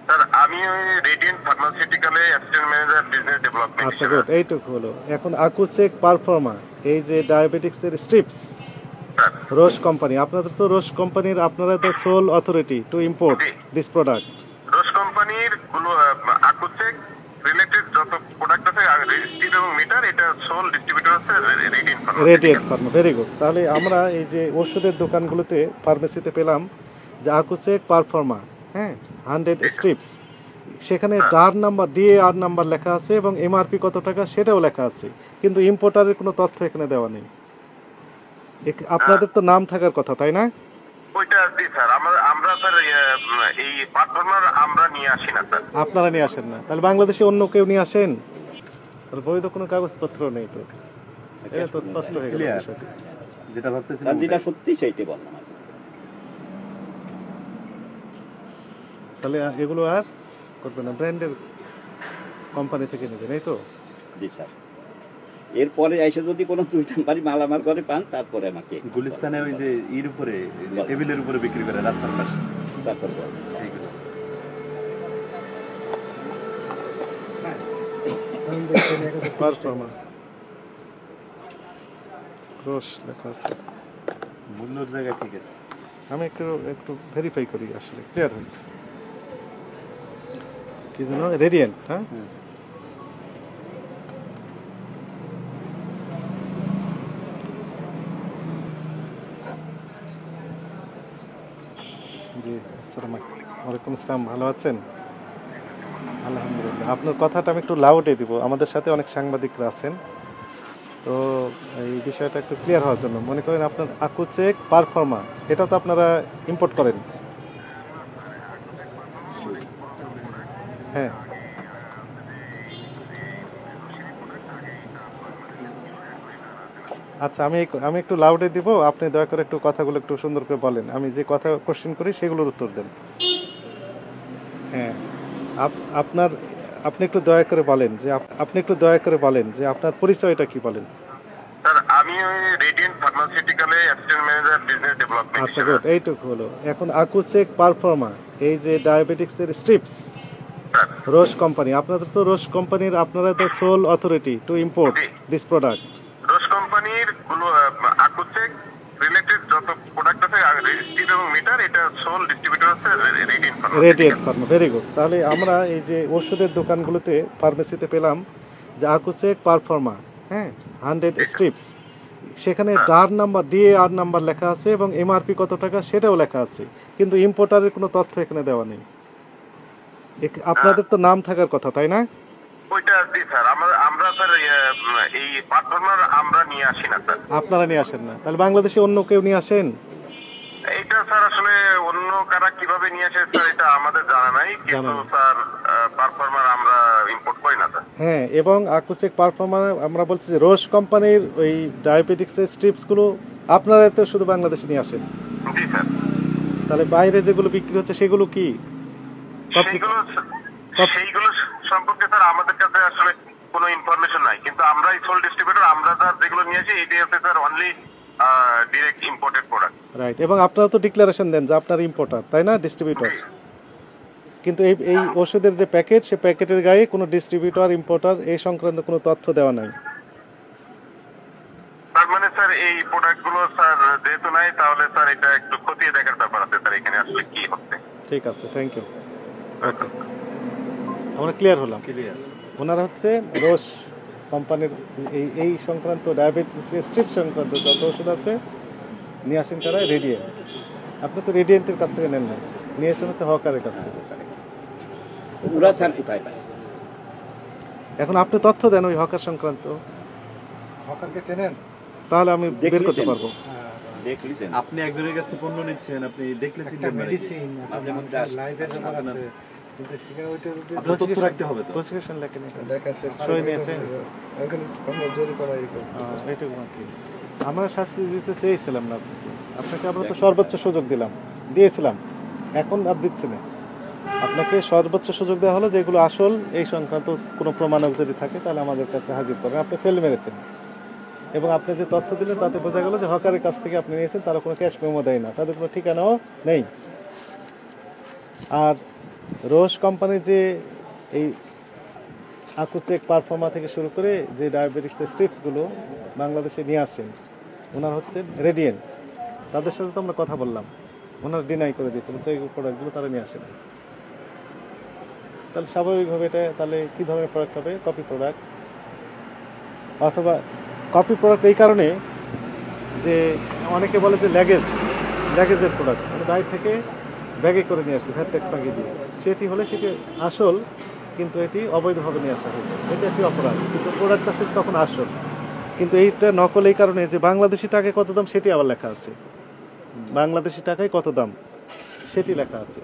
Sir আমি ওই Radiant ফার্মাসিউটিক্যালে অ্যাসিস্ট্যান্ট ম্যানেজার বিজনেস ডেভেলপমেন্ট। আচ্ছা গুড, এইটুকু হলো। এখন আকুচেক পারফর্মা, এই যে ডায়াবেটিক্স এর স্ট্রিপস, স্যার রোশ কোম্পানি, আপনাদের তো রোশ কোম্পানির, আপনারা তো sole authority to import this product. Roche কোম্পানির গুলো আকুচেক রিলেটেড যত প্রোডাক্ট আছে রেজিস্ট্রিড এবং মিটার, এটা সোল ডিস্ট্রিবিউটর আছে রেডিয়েন্ট ফার্মা। Very good. তাহলে আমরা এই যে ওষুধের দোকানগুলোতে ফার্মেসিতে পেলাম যে আকুচেক পারফর্মা, হ্যাঁ, 100 স্ট্রিপস, সেখানে ডার নাম্বার, ডিএআর নাম্বার লেখা আছে এবং এমআরপি কত টাকা সেটাও লেখা আছে, কিন্তু ইম্পোর্টারের কোনো তথ্য এখানে দেওয়া নেই। আপনাদের তো নাম থাকার কথা, তাই না? ওইটা জি স্যার, আমরা স্যার এই পারফর্মার আমরা নিয়ে আসি না স্যার। আপনারা নিয়ে আসেন না? তাহলে বাংলাদেশে অন্য কেউ নিয়ে আসেন? তাহলে বৈধ কোনো কাগজপত্র নেই তো, এটা তো স্পষ্ট হয়ে গেল বিষয়টি। যেটা ভাবতেছিলাম, যেটা সত্যি সেইটাই বললাম। তাহলে এগুলো আর করবে না, ব্র্যান্ডের কোম্পানি থেকে নেবেন, এই তো? জি স্যার। এরপরে এসে যদি কোনো দুই নাম্বারই মালামাল করে পান, তারপরে আমাকে গুলিস্তানে ওই যে ইর উপরে, টেবিলের উপরে বিক্রি করে রাস্তার পাশে, তারপরে বলবেন। এইগুলো। পারফর্মা রোশ লেখা আছে। মূল্যর জায়গা ঠিক আছে। আমি একটু ভেরিফাই করি, আসলে ক্লিয়ার হই। কি যেন রেডিয়েন্ট, হ্যাঁ, জি। আসসালামু আলাইকুম। আসসালাম, ভালো আছেন? আলহামদুলিল্লাহ। আপনার কথাটা আমি একটু লাউডে দিব, আমাদের সাথে অনেক সাংবাদিকরা আছেন, তো এই বিষয়টা একটু ক্লিয়ার হওয়ার জন্য। মনে করেন আপনার আকুচেক পারফর্মা, এটা তো আপনারা ইম্পোর্ট করেন, হ্যাঁ? আচ্ছা, আমি একটু লাউডে দিব, আপনি দয়া করে একটু কথাগুলো একটু সুন্দর করে বলেন, আমি যে কথা কোশ্চেন করি সেগুলোর উত্তর দেন। হ্যাঁ, আপনার, আপনি একটু দয়া করে বলেন যে আপনার পরিচয়টা কি, বলেন। স্যার আমি ওই রেডিয়েন্ট ফার্মাসিউটিক্যালে অ্যাসিস্ট্যান্ট ম্যানেজার বিজনেস ডেভেলপমেন্ট। আচ্ছা গুড, এইটুকু হলো। এখন আকুচেক পারফর্মা, এই যে ডায়াবেটিক্স এর স্ট্রিপস, রোশ কোম্পানি, আপনাদের তো রোশ কোম্পানির, আপনারা তো sole authority to import this product. Roche কোম্পানির গুলো আকুচেক রিলেটেড যত প্রোডাক্ট আছে রেজিস্ট্রিড এবং মিটার, এটা সোল ডিস্ট্রিবিউটর আছে রেডিয়েন্ট ফার্মা। Very good. তাহলে আমরা এই যে ওষুধের দোকানগুলোতে ফার্মেসিতে পেলাম যে আকুচেক পারফর্মা, হ্যাঁ, 100 স্ট্রিপস, সেখানে ডার নাম্বার, ডিএআর নাম্বার লেখা আছে এবং এমআরপি কত টাকা সেটাও লেখা আছে, কিন্তু ইম্পোর্টারের কোনো তথ্য এখানে দেওয়া নেই। আপনাদের তো নাম থাকার কথা, তাই না? ওইটা জি স্যার, আমরা স্যার এই পারফর্মার আমরা নিয়ে আসি না স্যার। আপনারা নিয়ে আসেন না? তাহলে বাংলাদেশে অন্য কেউ নিয়ে আসেন? এইটা স্যার আসলে অন্য কারা কিভাবে নিয়ে আসে স্যার, এটা আমাদের জানা নাই, কিন্তু স্যার পারফর্মার আমরা ইম্পোর্ট করি না স্যার। হ্যাঁ, এবং আকুচেক পারফর্মার আমরা বলছি যে রোশ কোম্পানির ওই ডায়াবেটিক্স এর স্ট্রিপস গুলো আপনারা তো শুধু বাংলাদেশে নিয়ে আসেন? জি স্যার। তাহলে বাইরে যেগুলো বিক্রি হচ্ছে সেগুলো কি? সেইগুলো সম্পর্কে স্যার আমাদের কাছে আসলে কোনো ইনফরমেশন নাই, কিন্তু আমরাই সোল ডিস্ট্রিবিউটর, আমরা স্যার যেগুলো নিয়েছি এইটাই হচ্ছে sir only direct imported product. Right. এবং আপনারা তো ডিক্লারেশন দেন যে আপনার ইম্পোর্টার, তাই না, ডিস্ট্রিবিউটর? কিন্তু এই ওষুধের যে প্যাকেট, সে প্যাকেটের গায়ে কোনো ডিস্ট্রিবিউটর, ইম্পোর্টার এই সংক্রান্ত কোনো তথ্য দেওয়া নাই। তার মানে স্যার এই প্রোডাক্টগুলো স্যার যেহেতু নাই, তাহলে স্যার এটা একটু খতিয়ে দেখার ব্যাপার আছে স্যার, এখানে আসলে কি হচ্ছে। ঠিক আছে, থ্যাংক ইউ। ওকে, আমরা ক্লিয়ার হলাম। ক্লিয়ার। ওনারা হচ্ছে রোশ কোম্পানির এই সংক্রান্ত ডায়াবেটিস স্ট্রিপ সংক্রান্ত যত ওষুধ আছে নিয়ে আসেন কারা? রেডিয়েন্ট। আপনি তো রেডিয়েন্টের কাছ থেকে নেন না, নিয়েছেন হচ্ছে হকারের কাছ থেকে। ওরা স্যার কোথায় পায়? এখন আপনি তথ্য দেন ওই হকার সংক্রান্ত। হকারকে চেনেন? তাহলে আমি বের করতে পারবো। দেখলিছেন আপনি একজনের কাছ থেকে পণ্য নিচ্ছেন, আপনি দেখলে চিনবেন না। মেডিসিন মাঝে মধ্যে লাইভের ব্যাপার আপনার- আছে, কিন্তু সেখানে ওইটা যদি আপনার তথ্য রাখতে হবে তো। প্রেসক্রিপশন লেখেন, লেখা শেষ সই নিয়েছে, এখন কোনো জোর করা এইটুকু বাকি। আমরা শাস্তি দিতে চেয়েছিলাম না আপনাকে, আমরা তো সর্বোচ্চ সুযোগ দিয়েছিলাম, এখন আর দিচ্ছি না। আপনাকে সর্বোচ্চ সুযোগ দেওয়া হলো, যেগুলো আসল এই সংক্রান্ত কোনো প্রমাণক যদি থাকে তাহলে আমাদের কাছে হাজির করেন। আপনি ফেল মেরেছেন এবং আপনি যে তথ্য দিলেন তাতে বোঝা গেল যে হকারের কাছ থেকে আপনি নিয়েছেন, তারা কোনো ক্যাশ মেমো দেয় না, তাদের কোনো ঠিকানাও নেই। আর রোজ কোম্পানির যে এই আকুচেক পারফর্মা থেকে শুরু করে যে ডায়াবেটিক্সের স্ট্রিপসগুলো বাংলাদেশে নিয়ে আসেন, ওনার হচ্ছে রেডিয়েন্ট, তাদের সাথে তো আমরা কথা বললাম, ওনারা ডিনাই করে দিয়েছে, বলছে এই প্রোডাক্টগুলো তারা নিয়ে আসে না। তাহলে স্বাভাবিকভাবে এটা তাহলে কী ধরনের প্রোডাক্ট হবে? কপি প্রোডাক্ট, অথবা কপি প্রোডাক্ট এই কারণে যে অনেকে বলে যে ল্যাগেজের প্রোডাক্ট, মানে বাইরে থেকে ব্যাগে করে নিয়ে আসছে ভ্যাট ট্যাক্স পাঠিয়ে দিয়ে, সেটি হলে সেটি আসল, কিন্তু এটি অবৈধভাবে নিয়ে আসা হয়েছে, এটা একটি অপরাধ, কিন্তু প্রোডাক্ট আছে তখন আসল। কিন্তু এইটা নকল এই কারণে যে বাংলাদেশি টাকায় কত দাম সেটি আবার লেখা আছে, বাংলাদেশি টাকায় কত দাম সেটি লেখা আছে।